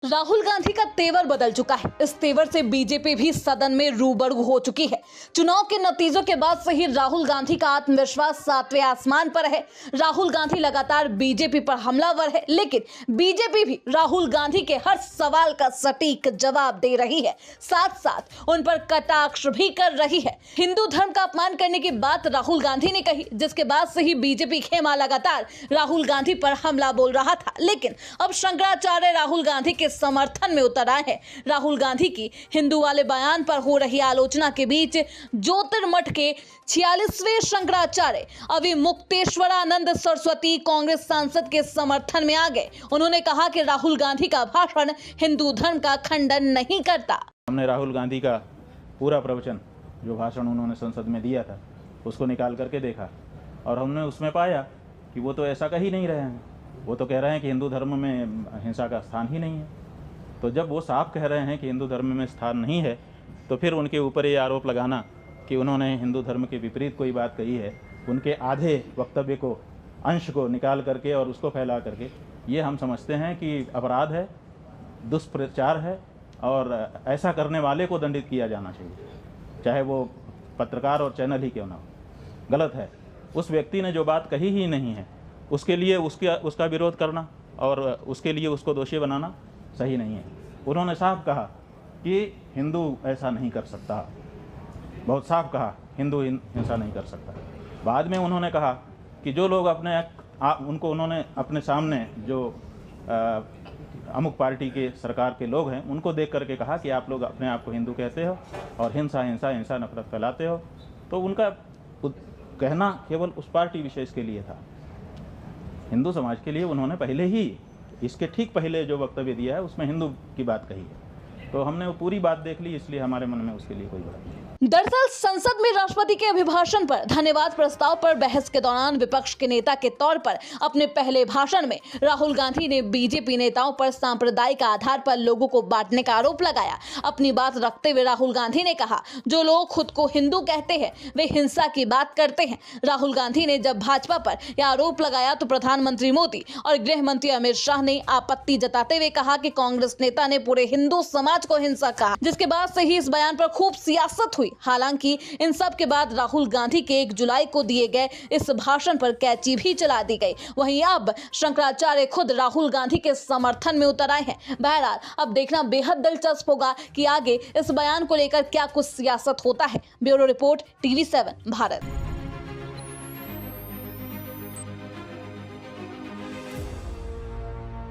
राहुल गांधी का तेवर बदल चुका है। इस तेवर से बीजेपी भी सदन में रूबरू हो चुकी है। चुनाव के नतीजों के बाद से ही राहुल गांधी का आत्मविश्वास सातवें आसमान पर है। राहुल गांधी लगातार बीजेपी पर हमलावर है, लेकिन बीजेपी भी राहुल गांधी के हर सवाल का सटीक जवाब दे रही है, साथ साथ उन पर कटाक्ष भी कर रही है। हिंदू धर्म का अपमान करने की बात राहुल गांधी ने कही, जिसके बाद से ही बीजेपी खेमा लगातार राहुल गांधी पर हमला बोल रहा था। लेकिन अब शंकराचार्य राहुल गांधी के समर्थन में उतर आए हैं। राहुल गांधी की हिंदू वाले बयान पर हो रही आलोचना के बीच ज्योतिर्मठ के 46वें शंकराचार्य अविमुक्तेश्वरानंद सरस्वती कांग्रेस सांसद के समर्थन में आ गए। उन्होंने कहा कि राहुल गांधी का भाषण हिंदू धर्म का खंडन नहीं करता। हमने राहुल गांधी का पूरा प्रवचन, जो भाषण उन्होंने संसद में दिया था, उसको निकाल करके देखा और हमने उसमें पाया कि वो तो ऐसा कह ही नहीं रहे हैं। वो तो कह रहे हैं कि हिंदू धर्म में हिंसा का स्थान ही नहीं है। तो जब वो साफ कह रहे हैं कि हिंदू धर्म में स्थान नहीं है, तो फिर उनके ऊपर ये आरोप लगाना कि उन्होंने हिंदू धर्म के विपरीत कोई बात कही है, उनके आधे वक्तव्य को, अंश को निकाल करके और उसको फैला करके, ये हम समझते हैं कि अपराध है, दुष्प्रचार है और ऐसा करने वाले को दंडित किया जाना चाहिए, चाहे वो पत्रकार और चैनल ही क्यों ना हो। गलत है। उस व्यक्ति ने जो बात कही ही नहीं है, उसके लिए उसका विरोध करना और उसके लिए उसको दोषी बनाना सही नहीं है। उन्होंने साफ कहा कि हिंदू ऐसा नहीं कर सकता, बहुत साफ कहा हिंदू हिंसा नहीं कर सकता। बाद में उन्होंने कहा कि जो लोग उन्होंने अपने सामने जो अमुक पार्टी के सरकार के लोग हैं, उनको देख करके कहा कि आप लोग अपने आप को हिंदू कहते हो और हिंसा नफरत फैलाते हो। तो उनका कहना केवल उस पार्टी विशेष के लिए था। हिंदू समाज के लिए उन्होंने पहले ही, इसके ठीक पहले जो वक्तव्य दिया है, उसमें हिंदू की बात कही है। तो हमने वो पूरी बात देख ली, इसलिए हमारे मन में उसके लिए कोई बात नहीं। दरअसल संसद में राष्ट्रपति के अभिभाषण पर धन्यवाद प्रस्ताव पर बहस के दौरान विपक्ष के नेता के तौर पर अपने पहले भाषण में राहुल गांधी ने बीजेपी नेताओं पर सांप्रदायिक आधार पर लोगों को बांटने का आरोप लगाया। अपनी बात रखते हुए राहुल गांधी ने कहा, जो लोग खुद को हिंदू कहते हैं वे हिंसा की बात करते हैं। राहुल गांधी ने जब भाजपा पर यह आरोप लगाया तो प्रधानमंत्री मोदी और गृह मंत्री अमित शाह ने आपत्ति जताते हुए कहा कि कांग्रेस नेता ने पूरे हिंदू समाज को हिंसा कहा, जिसके बाद से ही इस बयान पर खूब सियासत हुई। हालांकि इन सब के बाद राहुल गांधी के 1 जुलाई को दिए गए इस भाषण पर कैंची भी चला दी गई। वहीं अब शंकराचार्य खुद राहुल गांधी के समर्थन में उतर आए हैं। बहरहाल अब देखना बेहद दिलचस्प होगा कि आगे इस बयान को लेकर क्या कुछ सियासत होता है। Bureau report, TV7 Bharat.